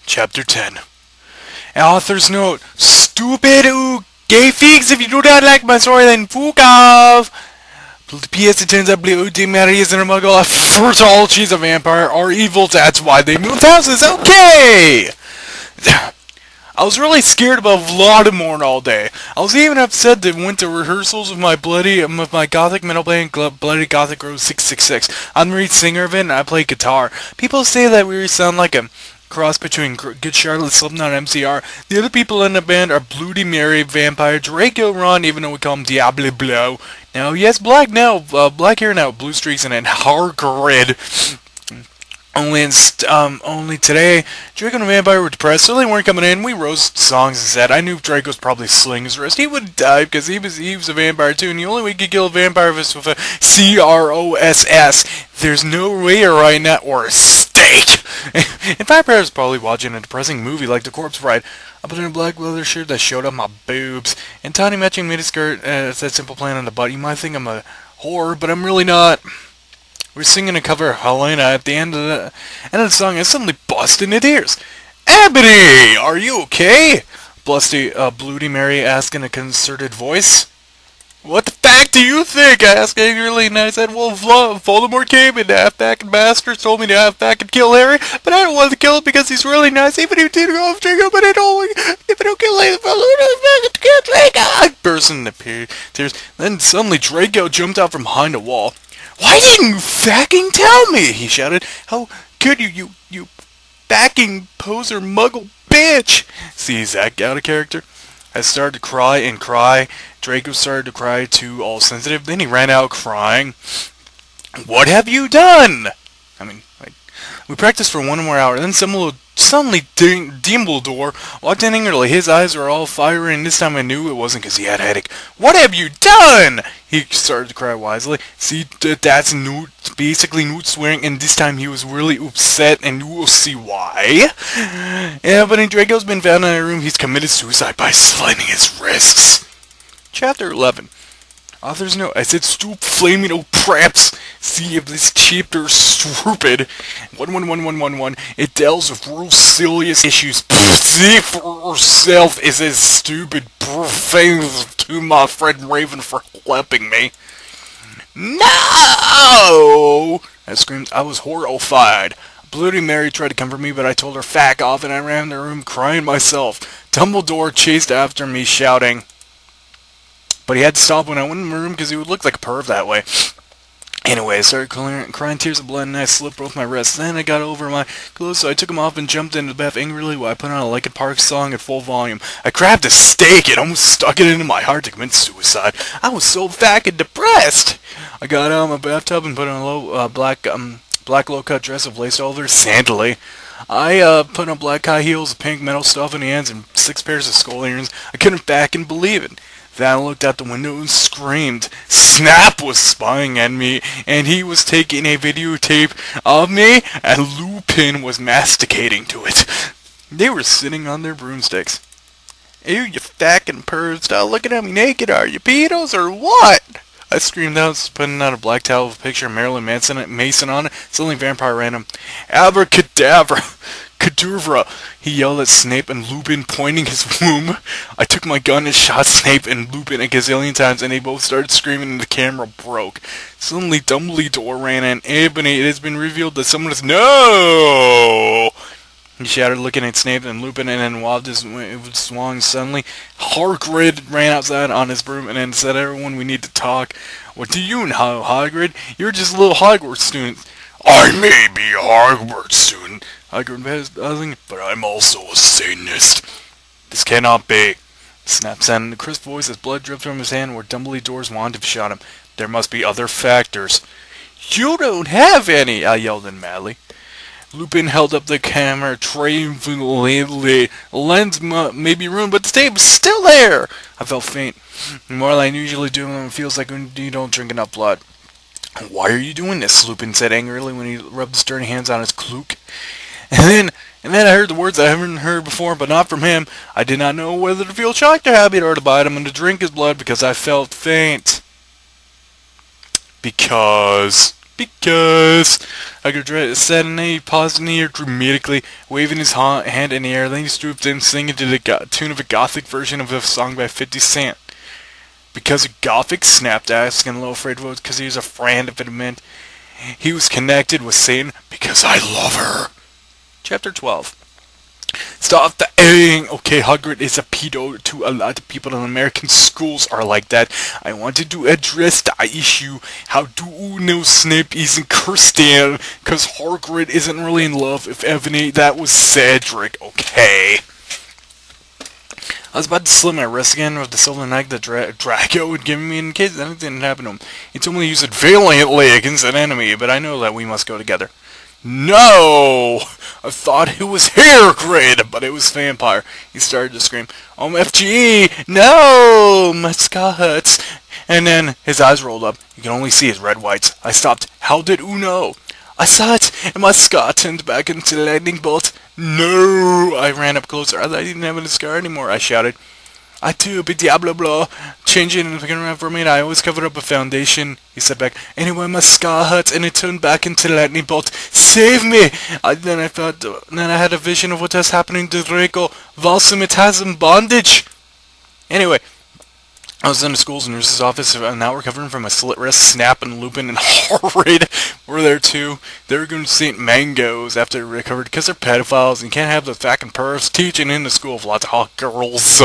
Chapter 10. Author's note. Stupid gay figs, if you do not like my story, then fuck off. P.S. It turns out Blue Mary isn't a muggle. First of all, she's a vampire. Are evil, that's why they moved houses. Okay! I was really scared about Vladimir all day. I was even upset that I went to rehearsals with my gothic metal band, Bloody Gothic Rose 666. I'm the lead singer of it, and I play guitar. People say that we sound like a cross between Good Charlotte, Slipknot, and MCR. The other people in the band are Bloody Mary, Vampire, Draco, Ron, even though we call him Diablo Blow. Now, yes, black hair now, blue streaks, and then Hagrid. Only today, Draco and Vampire were depressed, so they weren't coming in. We roast songs instead. I knew Draco was probably slinging his wrist. He would die because he was a vampire too, and the only way you could kill a vampire was with a CROSS. There's no way right now, or a steak. And Vampire was probably watching a depressing movie like The Corpse Bride. I put in a black leather shirt that showed up my boobs, and tiny matching miniskirt said Simple Plan on the butt. You might think I'm a whore, but I'm really not. We're singing a cover of Helena at the end of the song. I suddenly bust into tears. Ebony, are you okay? Bloody Mary asked in a concerted voice. What the fuck do you think? I asked angrily, and I said, well, Voldemort came and half-back bastards told me to half-back and kill Harry, but I don't want to kill him because he's really nice, even if he did go off Draco, but if I don't kill him, I burst into tears. Then suddenly Draco jumped out from behind a wall. Why didn't you fucking tell me? He shouted. How could you fucking poser muggle bitch? See, Zach out of character. I started to cry and cry. Draco started to cry too, all sensitive. Then he ran out crying. What have you done? We practiced for 1 more hour. Then suddenly Dumbledore walked in angrily. His eyes were all fiery, and this time I knew it wasn't because he had a headache. What have you done? He started to cry wisely. See, that's Newt, basically Newt swearing, and this time he was really upset, and you will see why. Yeah, but Draco's been found in a room. He's committed suicide by slitting his wrists. Chapter 11. Author's note. I said stoop flaming old praps. See if this chapter is stupid. 111111. It deals with real serious issues. See for herself is as stupid. Thanks to my friend Raven for clapping me. No! I screamed. I was horrified. Bloody Mary tried to comfort me, but I told her fuck off, and I ran the room crying myself. Dumbledore chased after me, shouting. But he had to stop when I went in my room because he would look like a perv that way. Anyway, I started crying tears of blood, and I slipped both my wrists. Then I got over my clothes, so I took them off and jumped into the bath angrily while I put on a Linkin Park song at full volume. I grabbed a steak and almost stuck it into my heart to commit suicide. I was so fucking depressed. I got out of my bathtub and put on a low black low-cut dress of lace over sandally. I put on black high heels, pink metal stuff in the ends, and 6 pairs of skull earrings. I couldn't fucking believe it. Then I looked out the window and screamed. Snap was spying at me, and he was taking a videotape of me, and Lupin was masticating to it. They were sitting on their broomsticks. Ew, you fucking pervs, stop looking at me naked, are you pedos or what? I screamed out, putting out a black towel with a picture of Marilyn Mason on it. Suddenly Vampire ran him. Abracadabra! Caduvra! He yelled at Snape and Lupin, pointing his womb. I took my gun and shot Snape and Lupin a gazillion times, and they both started screaming and the camera broke. Suddenly Dumbledore ran in. Ebony, it has been revealed that someone is— No! He shouted, looking at Snape and Lupin, and then while it swung suddenly, Hagrid ran outside on his broom and then said, everyone, we need to talk. What do you know, Hagrid? You're just a little Hogwarts student. I may be a Hogwarts student, Hagrid was buzzing, but I'm also a Satanist. This cannot be. Snap said in a crisp voice as blood dripped from his hand where Dumbledore's wand had shot him. There must be other factors. You don't have any, I yelled in madly. Lupin held up the camera triumphantly. The lens may be ruined, but the tape is still there. I felt faint. More than I usually do when it feels like when you don't drink enough blood. Why are you doing this? Lupin said angrily when he rubbed his dirty hands on his cloak. And then I heard the words I haven't heard before, but not from him. I did not know whether to feel shocked or happy or to bite him and to drink his blood because I felt faint. Because Because Hagrid said, and he paused in the air dramatically, waving his hand in the air. Then he stooped in, singing to the tune of a gothic version of a song by 50 Cent. Because a gothic, snapped, asking a little afraid of it because he was a friend if it meant he was connected with Satan. Because I love her. Chapter 12. Stop the airing. Okay, Hagrid is a pedo to a lot of people in American schools are like that. I wanted to address the issue. How do you know Snape isn't Kirsten? Because Hagrid isn't really in love. If Evany, that was Cedric. Okay. I was about to slit my wrist again with the silver knife that Draco had given me in case anything had happened to him. He told me to use it valiantly against an enemy, but I know that we must go together. No! I thought it was Hagrid, but it was Vampire. He started to scream, OMFG! No! My skull hurts. And then his eyes rolled up. You can only see his red whites. I stopped. How did you know? I saw it, and my scar turned back into a lightning bolt. No! I ran up closer. I didn't have a scar anymore, I shouted. I too, be Diablo blah. Changing and picking around for me, and I always covered up a foundation. He said back, anyway, my scar hurts, and it turned back into a lightning bolt. Save me! Then I had a vision of what was happening to Draco. Valsimit has in bondage. Anyway, I was in the school's nurse's office, and now recovering from a slit wrist, Snap and Lupin and Horrid were there too. They were going to St. Mango's after they recovered because they're pedophiles and you can't have the fucking pervs teaching in the school of lots of hot girls.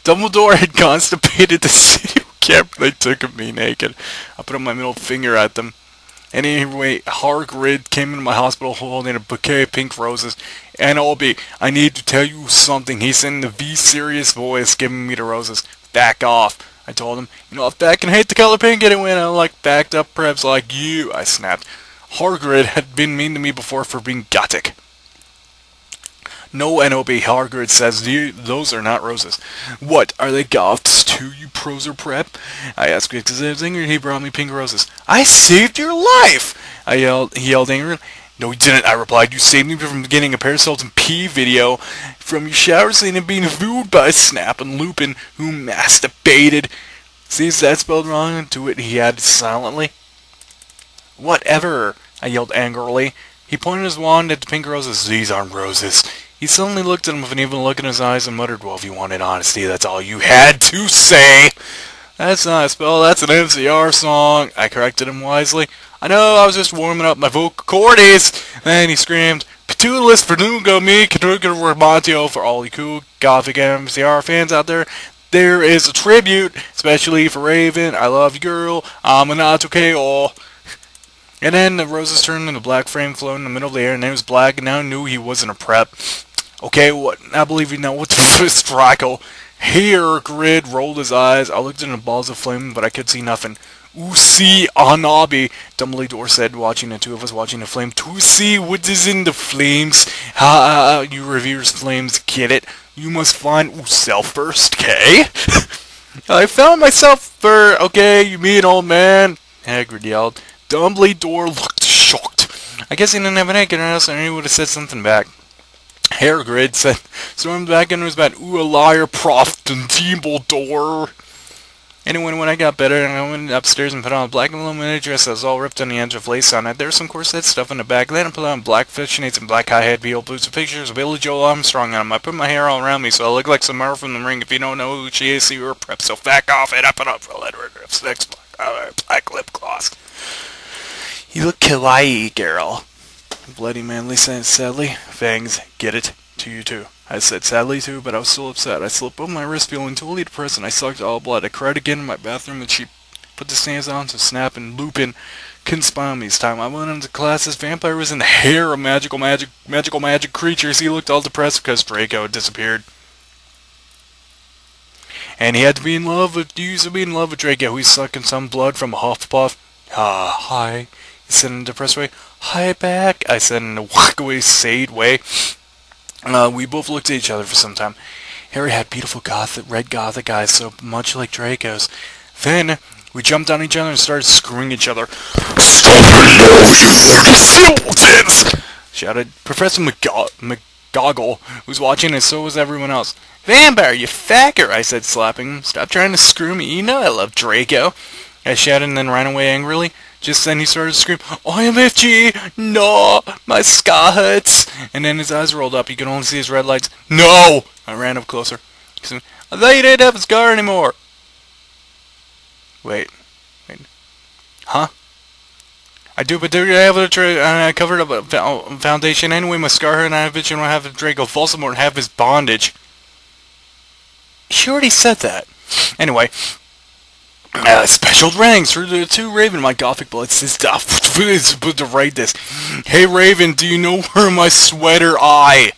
Dumbledore had constipated the city camp. They took me naked. I put up my middle finger at them. Anyway, Hagrid came into my hospital holding a bouquet of pink roses. And I need to tell you something. He said in a V-serious voice, giving me the roses. Back off, I told him. You know, if I can hate the color pink anyway, and I like backed up preps like you, I snapped. Hagrid had been mean to me before for being gothic. No, N.O.B. Hagrid says, those are not roses. What, are they goths too, you proser prep? I asked because I was angry he brought me pink roses. I saved your life! He yelled angrily. No, he didn't, I replied. You saved me from getting a Paracells and Pee video from your shower scene and being viewed by Snap and Lupin, who masturbated. See, is that spelled wrong? To it he added silently. Whatever, I yelled angrily. He pointed his wand at the pink roses. These aren't roses. He suddenly looked at him with an evil look in his eyes and muttered, well, if you wanted honesty, that's all you had to say. That's not a spell, that's an MCR song. I corrected him wisely. I know, I was just warming up my vocal cordes. Then he screamed, Petulus Vernugo me, Caduca Remontio, for all you cool gothic MCR fans out there. There is a tribute, especially for Raven. I love you, girl. I'm not okay, all. And then the roses turned into black frame floating in the middle of the air, and it was black, and now I knew he wasn't a prep. Okay, what? I believe you know. What the fuck is Draco? Hagrid rolled his eyes. I looked into the balls of flame, but I could see nothing. See, Anabi, Dumbledore said, watching the two of us watching the flame. To see what is in the flames. You revere's flames, get it? You must find yourself first, okay? I found myself first, okay, you mean old man? Hagrid yelled. Dumbledore looked shocked. I guess he didn't have an egg in us, and he would have said something back. Hagrid said, stormed back into his bed. Ooh, a liar, Prof. Dumbledore. Anyway, when I got better, I went upstairs and put on a black and illuminated dress that was all ripped on the edge of lace on it. There was some corset stuff in the back. Then I put on black fishnets and black high-hat heel boots with pictures of Billy Joel Armstrong on them. I put my hair all around me so I look like Samara from The Ring. If you don't know who she is, see her prep, so back off it. I put on a letter of 6 black lip gloss. You look kawaii, girl. Bloody manly said sadly. Fangs, get it? To you too. I said sadly too, but I was still upset. I slipped on my wrist feeling totally depressed and I sucked all blood. I cried again in my bathroom and she put the stands on so Snap and Lupin couldn't spy on me this time. I went into class. This vampire was in the hair of magical magic creatures. He looked all depressed because Draco had disappeared. And he had to be in love with, used to be in love with Draco. He's sucking some blood from a Hufflepuff. Hi. He said in a depressed way. Hi back, I said in a walk-away, sad way. We both looked at each other for some time. Harry had beautiful red gothic eyes, so much like Draco's. Then, we jumped on each other and started screwing each other. Stop it now, you simpletons! Shouted Professor McGoggle, who was watching and so was everyone else. Vampire, you facker, I said, slapping him. Stop trying to screw me, you know I love Draco. I shouted and then ran away angrily. Just then he started to scream, OMFG! No! My scar hurts! And then his eyes rolled up. You could only see his red lights. No! I ran up closer. He said, I thought you didn't have a scar anymore. Wait. Huh? I do, but do I have a I covered up a foundation anyway. My scar hurt and I bitch and I have a Draco Voldemort and have his bondage. She already said that. Anyway. Special ranks for the 2 Raven, my Gothic blood stuff. To write this. Hey Raven, do you know where my sweater eye?